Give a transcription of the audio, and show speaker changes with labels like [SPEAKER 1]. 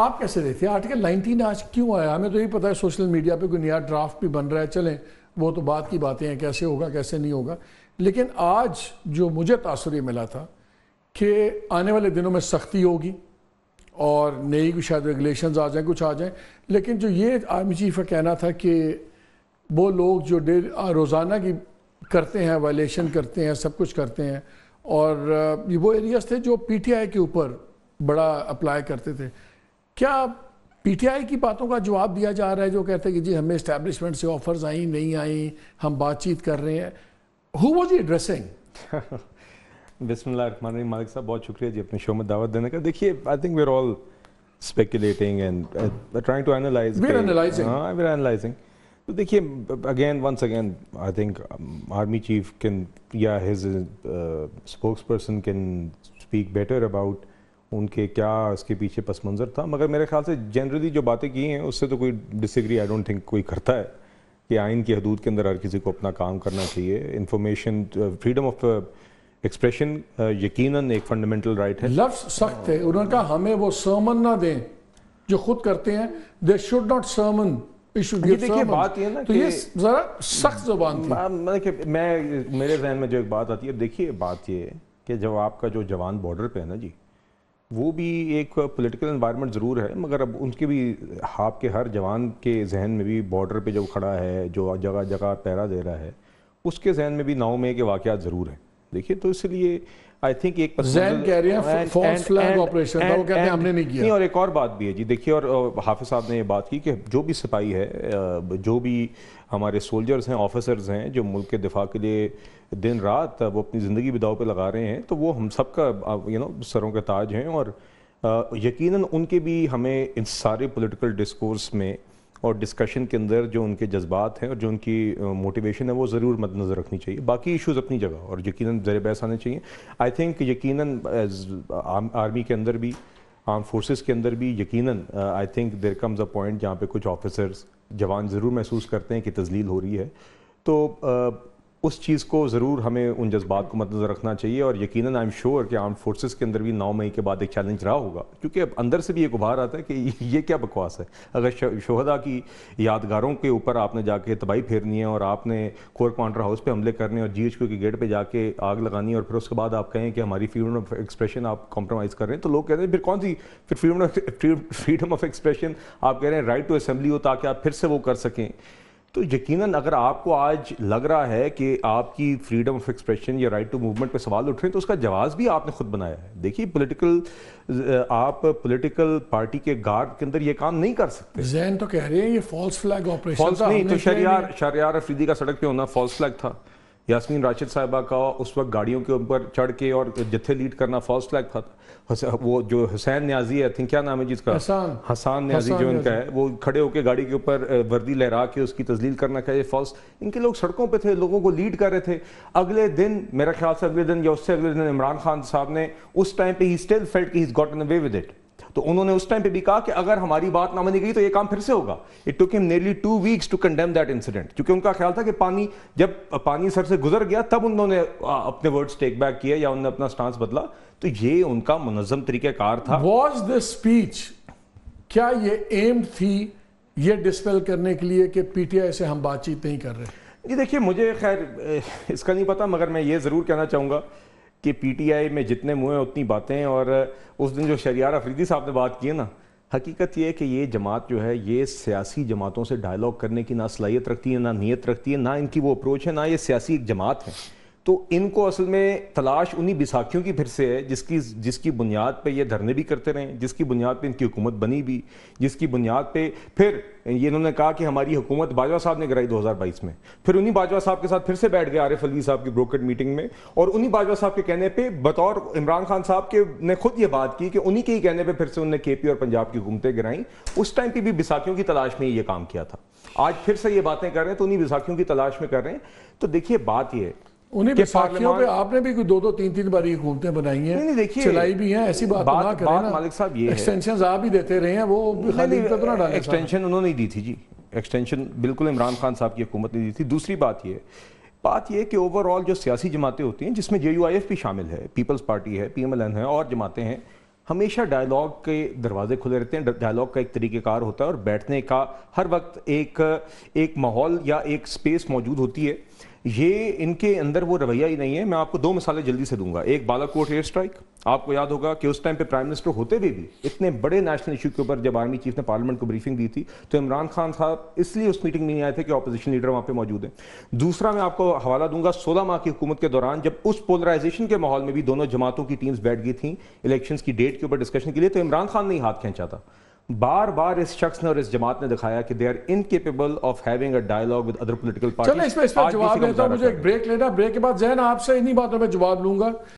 [SPEAKER 1] آپ کیسے دیکھتے ہیں آرٹیکل 19 آج کیوں آیا؟ ہمیں تو یہ پتا ہے سوشل میڈیا پہ کوئی نیا ڈرافٹ بھی بن رہا ہے، چلیں وہ تو بات کی باتیں ہیں کیسے ہوگا کیسے نہیں ہوگا، لیکن آج جو مجھے تاثر یہ ملا تھا کہ آنے والے دنوں میں سختی ہوگی اور نئی بھی شاید ریگولیشنز آ جائیں، کچھ آ جائیں، لیکن جو یہ آرمی چیف کا کہنا تھا کہ وہ لوگ جو روزانہ کی کرتے ہیں وائلیشن کرتے ہیں سب کچھ کرتے ہیں، اور وہ ایریاز تھے جو پی ٹی آئی کے اوپر بڑا اپلائی کرتے تھے، کیا پی ٹی آئی کی باتوں کا جواب دیا جا رہا ہے جو کہتے ہیں کہ جی ہمیں اسٹیبلشمنٹ سے آفرز آئیں نہیں آئیں، ہم بات چیت کر رہے ہیں؟ Who was he addressing?
[SPEAKER 2] بسم اللہ الرحمن الرحیم. مالک صاحب بہت شکریہ جی اپنے شو میں دعوت دینے کا. دیکھیے I think we are all speculating and trying to analyse. We're analysing. تو دیکھیے again once again I think army chief can یا his spokesperson can speak better about ان کے کیا اس کے پیچھے پس منظر تھا، مگر میرے خیال سے جنرلی جو باتیں کی ہیں اس سے تو کوئی ڈس ایگری آئی ڈونٹ تھنک کوئی کرتا ہے کہ آئین کی حدود کے اندر ہر کسی کو اپنا کام کرنا چاہیے. انفارمیشن فریڈم آف ایکسپریشن یقیناً ایک فنڈامنٹل رائٹ ہے.
[SPEAKER 1] لفظ سخت ہے، انہوں نے کہا ہمیں وہ سرمن نہ دیں جو خود کرتے ہیں، دے شوڈ ناٹ سرمن.
[SPEAKER 2] دیکھیے بات یہ نا
[SPEAKER 1] تو یہ ذرا سخت زبان تھی.
[SPEAKER 2] میرے ذہن میں جو ایک بات آتی ہے، دیکھیے بات یہ ہے کہ جب آپ کا جو جوان بارڈر پہ ہے نا جی، وہ بھی ایک پولیٹیکل انوائرمنٹ ضرور ہے، مگر اب ان کے بھی آپ کے ہر جوان کے ذہن میں بھی بارڈر پہ جو کھڑا ہے جو جگہ جگہ پہرا دے رہا ہے اس کے ذہن میں بھی 9 مئی کے واقعات ضرور ہیں. دیکھیے تو اس لیے آئی تھنک ایک
[SPEAKER 1] ذہن کہہ رہے ہیں فالس فلیگ آپریشن تھا، وہ کہتے ہیں ہم نے نہیں کیا.
[SPEAKER 2] اور ایک اور بات بھی ہے جی، دیکھیے اور حافظ صاحب نے یہ بات کی کہ جو بھی سپاہی ہے، جو بھی ہمارے سولجرز ہیں، آفیسرز ہیں جو ملک کے دفاع کے لیے دن رات وہ اپنی زندگی بھی داؤ پہ لگا رہے ہیں، تو وہ ہم سب کا سروں کے تاج ہیں. اور یقیناً ان کے بھی ہمیں ان سارے پولیٹیکل ڈسکورس میں اور ڈسکشن کے اندر جو ان کے جذبات ہیں اور جو ان کی موٹیویشن ہے وہ ضرور مد نظر رکھنی چاہیے. باقی ایشوز اپنی جگہ اور یقیناً زیر بحث آنے چاہیے. آئی تھنک یقیناً آرمی کے اندر بھی، آرم فورسز کے اندر بھی یقیناً I think there comes a point جہاں پہ کچھ آفیسرز جوان ضرور محسوس کرتے ہیں کہ تذلیل ہو رہی ہے، تو اس چیز کو ضرور ہمیں ان جذبات کو مد نظر رکھنا چاہیے. اور یقیناً آئی ایم شیور کہ آرم فورسز کے اندر بھی 9 مئی کے بعد ایک چیلنج رہا ہوگا، کیونکہ اب اندر سے بھی ایک ابھار آتا ہے کہ یہ کیا بکواس ہے. اگر شہداء کی یادگاروں کے اوپر آپ نے جا کے تباہی پھیرنی ہے اور آپ نے کور کمانڈر ہاؤس پہ حملے کرنے اور جی ایچ کیو کے گیٹ پہ جا کے آگ لگانی ہے، اور پھر اس کے بعد آپ کہیں کہ ہماری فریڈم آف ایکسپریشن آپ کمپرومائز کر رہے ہیں، تو لوگ کہتے ہیں پھر کون سی فریڈم آف ایکسپریشن؟ آپ کہہ رہے ہیں رائٹ ٹو اسمبلی ہو تاکہ آپ پھر سے وہ کر سکیں. تو یقیناً اگر آپ کو آج لگ رہا ہے کہ آپ کی فریڈم آف ایکسپریشن یا رائٹ ٹو موومنٹ پہ سوال اٹھ رہے ہیں تو اس کا جواز بھی آپ نے خود بنایا ہے. دیکھیے آپ پولیٹیکل پارٹی کے گارڈ کے اندر یہ کام نہیں کر سکتے.
[SPEAKER 1] ذہن تو کہہ رہے ہیں یہ فالس فلیگ آپریشن
[SPEAKER 2] فالس نہیں، تو شہریار افریدی کا سڑک پہ ہونا فالس فلیگ تھا. یاسمین راشد صاحبہ کا اس وقت گاڑیوں کے اوپر چڑھ کے اور جتھے لیڈ کرنا فالس فلیگ تھا. وہ جو حسین نیازی ہے، کیا نام ہے جس کا، حسان نیازی جو ان کا ہے، وہ کھڑے ہو کے گاڑی کے اوپر وردی لہرا کے اس کی تذلیل کرنا کیا یہ فالس؟ ان کے لوگ سڑکوں پہ تھے، لوگوں کو لیڈ کر رہے تھے. اگلے دن میرا خیال سے اگلے دن یا اس سے اگلے دن عمران خان صاحب نے اس ٹائم پہ ہی اسٹل فیلٹ کہ has gotten away with it, تو انہوں نے اس ٹائم پہ بھی کہا کہ اگر ہماری بات نہ مانی گئی تو یہ کام پھر سے ہوگا. It took them nearly 2 weeks to condemn that incident, کیونکہ ان کا خیال تھا کہ جب پانی سر سے گزر گیا تب انہوں نے اپنے ورڈز ٹیک بیک کیا یا انہوں نے اپنا سٹانس بدلا. تو یہ ان کا منظم طریقہ کار تھا.
[SPEAKER 1] واز دس اسپیچ کیا یہ ایم تھی یہ ڈسپیل کرنے کے لیے کہ پی ٹی آئی سے ہم بات چیت نہیں کر رہے؟
[SPEAKER 2] جی دیکھیے مجھے خیر اس کا نہیں پتا، مگر میں یہ ضرور کہنا چاہوں گا کہ پی ٹی آئی میں جتنے منہ ہیں اتنی باتیں. اور اس دن جو شہریار افریدی صاحب نے بات کی ہے نا، حقیقت یہ ہے کہ یہ جماعت جو ہے یہ سیاسی جماعتوں سے ڈائلاگ کرنے کی نہ صلاحیت رکھتی ہے، نہ نیت رکھتی ہے، نہ ان کی وہ اپروچ ہے، نہ یہ سیاسی ایک جماعت ہے. تو ان کو اصل میں تلاش انہی بیساکھیوں کی پھر سے ہے جس کی بنیاد پہ یہ دھرنے بھی کرتے رہے، جس کی بنیاد پہ ان کی حکومت بنی بھی، جس کی بنیاد پہ پھر یہ انہوں نے کہا کہ ہماری حکومت باجوہ صاحب نے گرائی 2022 میں، پھر انہی باجوہ صاحب کے ساتھ پھر سے بیٹھ گئے عارف علوی صاحب کی بروکر میٹنگ میں، اور انہی باجوہ صاحب کے کہنے پہ بطور عمران خان صاحب کے نے خود یہ بات کی کہ انہی کے ہی کہنے پہ پھر سے انہوں نے کے پی اور پنجاب کی حکومتیں گرائیں. اس ٹائم پہ بھی بیساکھیوں کی تلاش میں یہ کام کیا تھا. آج پھر سے یہ باتیں کر رہے ہیں تو انہی بیساکھیوں کی تلاش میں کر رہے ہیں. تو دیکھیے بات یہ ہے
[SPEAKER 1] انہیں بیساکھیوں پہ آپ نے بھی کوئی 2-3 باری حکومتیں بنائی ہیں، چلائی بھی ہیں، ایسی بات نہ کریں نا.
[SPEAKER 2] مالک صاحب یہ
[SPEAKER 1] ایکسٹینشنز آپ ہی دیتے رہے ہیں، وہ خالی تو نہ ڈالیں.
[SPEAKER 2] ایکسٹینشن انہوں نے دی تھی جی، ایکسٹینشن بالکل عمران خان صاحب کی حکومت نے دی تھی. دوسری بات یہ کہ اوور آل جو سیاسی جماعتیں ہوتی ہیں جس میں جے یو آئی ایف بھی شامل ہے، پیپلز پارٹی ہے، پی ایم ایل این ہے اور جماعتیں ہیں، ہمیشہ ڈائلاگ کے دروازے کھلے رہتے ہیں، ڈائلاگ کا ایک طریقہ کار ہوتا ہے اور بیٹھنے کا ہر وقت ایک ماحول یا ایک سپیس موجود ہوتی ہے. یہ ان کے اندر وہ رویہ ہی نہیں ہے. میں آپ کو 2 مثالیں جلدی سے دوں گا. ایک بالا کوٹ ایئر اسٹرائک، آپ کو یاد ہوگا کہ اس ٹائم پہ پرائم منسٹر ہوتے ہوئے بھی اتنے بڑے نیشنل ایشو کے اوپر جب آرمی چیف نے پارلیمنٹ کو بریفنگ دی تھی تو عمران خان صاحب اس لیے اس میٹنگ میں نہیں آئے تھے کہ اپوزیشن لیڈر وہاں پہ موجود ہیں. دوسرا میں آپ کو حوالہ دوں گا 16 ماہ کی حکومت کے دوران جب اس پولرائزیشن کے ماحول میں بھی دونوں جماعتوں کی ٹیمز بیٹھ گئی تھیں الیکشنز کی ڈیٹ کے اوپر ڈسکشن کے لیے، تو عمران خان نے ہی ہاتھ کھینچا تھا. بار بار اس شخص نے اور اس جماعت نے دکھایا کہ they are incapable of having a dialogue with other political parties.
[SPEAKER 1] چلیں اس پہ جواب دیتا ہوں، مجھے ایک بریک لینا، بریک کے بعد ذہن آپ سے انہی باتوں پہ جواب لوں گا.